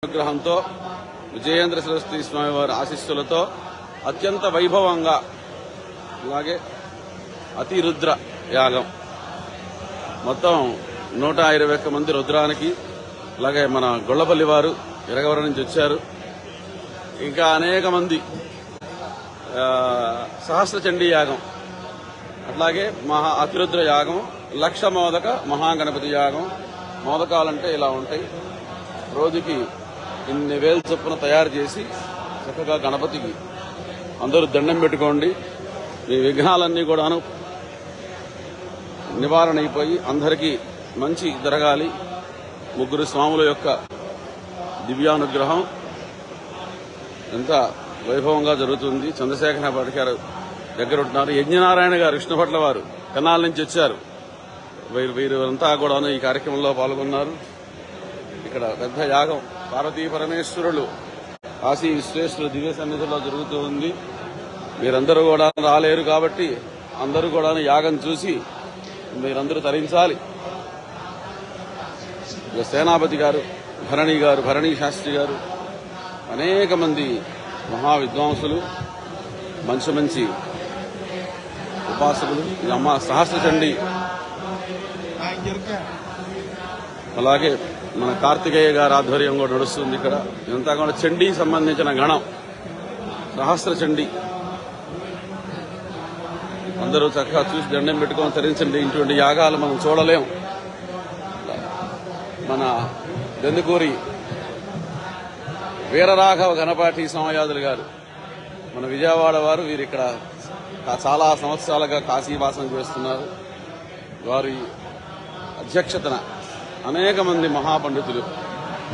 అనుగ్రహంతో విజయేంద్ర సరస్వతి స్వామి వారి ఆశీస్సులతో అత్యంత వైభవంగా అలాగే అతిరుద్ర యాగం మొత్తం 121 మంది రుద్రానికి అలాగే మన గొల్లపల్లి వారు ఇరగవరం నుంచి వచ్చారు. ఇంకా అనేక మంది సహస్ర చండీ యాగం అట్లాగే అతిరుద్ర యాగం, లక్ష మోదక మహాగణపతి యాగం. మోదకాలంటే ఇలా ఉంటాయి. రోజుకి ఇన్ని వేలు చొప్పున తయారు చేసి చక్కగా గణపతికి అందరూ దండం పెట్టుకోండి. మీ విఘ్నాలన్నీ కూడాను నివారణ అయిపోయి అందరికీ మంచి జరగాలి. ముగ్గురు స్వాముల యొక్క దివ్యానుగ్రహం ఎంత వైభవంగా జరుగుతుంది. చంద్రశేఖర భట్ గారు దగ్గర ఉంటున్నారు. యజ్ఞనారాయణ గారు విష్ణుభట్ల వారు కన్నాల నుంచి వచ్చారు. వీరంతా కూడాను ఈ కార్యక్రమంలో పాల్గొన్నారు. ఇక్కడ పెద్ద యాగం పార్వతీ పరమేశ్వరులు కాశీ విశ్వేశ్వరుల దివ్య సన్నిధిలో జరుగుతూ ఉంది. మీరందరూ కూడా రాలేరు కాబట్టి అందరూ కూడా యాగం చూసి మీరందరూ తరించాలి. సేనాపతి గారు, భరణి శాస్త్రి గారు, అనేక మంది మహా విద్వాంసులు, మంచి ఉపాసకులు, అమ్మ సహస్ర చండీ, అలాగే మన కార్తికేయ గారి ఆధ్వర్యం కూడా నడుస్తుంది. ఇక్కడ ఇదంతా కూడా చండీ సంబంధించిన గణం సహస్ర చండీ. అందరూ చక్కగా చూసి దండం పెట్టుకొని తరించండి. ఇటువంటి యాగాలు మనం చూడలేం. మన దెందుకూరి వీరరాఘవ గణపాటి సోమయాజులు గారు మన విజయవాడ వారు, వీరు ఇక్కడ చాలా సంవత్సరాలుగా కాశీవాసం చేస్తున్నారు. వారి అధ్యక్షతన అనేక మంది మహాపండితులు,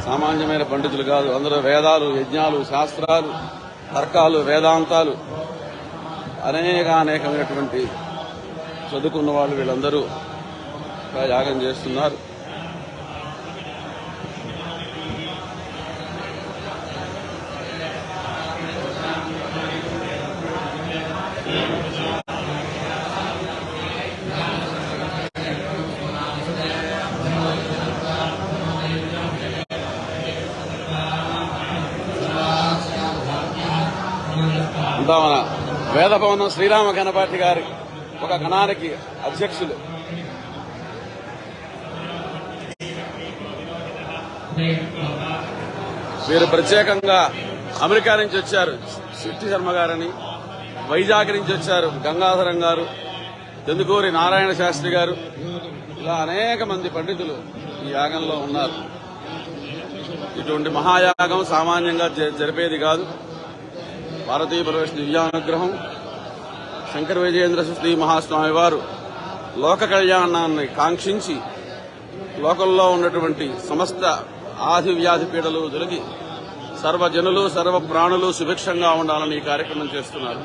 సామాన్యమైన పండితులు కాదు, అందరూ వేదాలు, యజ్ఞాలు, శాస్త్రాలు, తర్కాలు, వేదాంతాలు అనేకమైనటువంటి చదువుకున్న వాళ్ళు వీళ్ళందరూ యాగం చేస్తున్నారు. అంతా మన వేదభవనం శ్రీరామ గణపాటి గారి ఒక గణానికి అధ్యక్షులు. వీరు ప్రత్యేకంగా అమెరికా నుంచి వచ్చారు. శక్తి శర్మ గారని, వైజాగ్ నుంచి వచ్చారు గంగాధరం గారు, దెందుకూరి నారాయణ శాస్త్రి గారు, ఇలా అనేక మంది పండితులు ఈ యాగంలో ఉన్నారు. ఇటువంటి మహాయాగం సామాన్యంగా జరిపేది కాదు. భారతీయ పరమేశ్వర దివ్యానుగ్రహం, శంకర విజయేంద్ర సరస్వతి మహాస్వామి వారు లోక కళ్యాణాన్ని కాంక్షించి లోకంలో ఉన్నటువంటి సమస్త ఆది వ్యాధి పీడలు తొలగి సర్వజనులు సర్వ ప్రాణులు సుభిక్షంగా ఉండాలని ఈ కార్యక్రమం చేస్తున్నారు.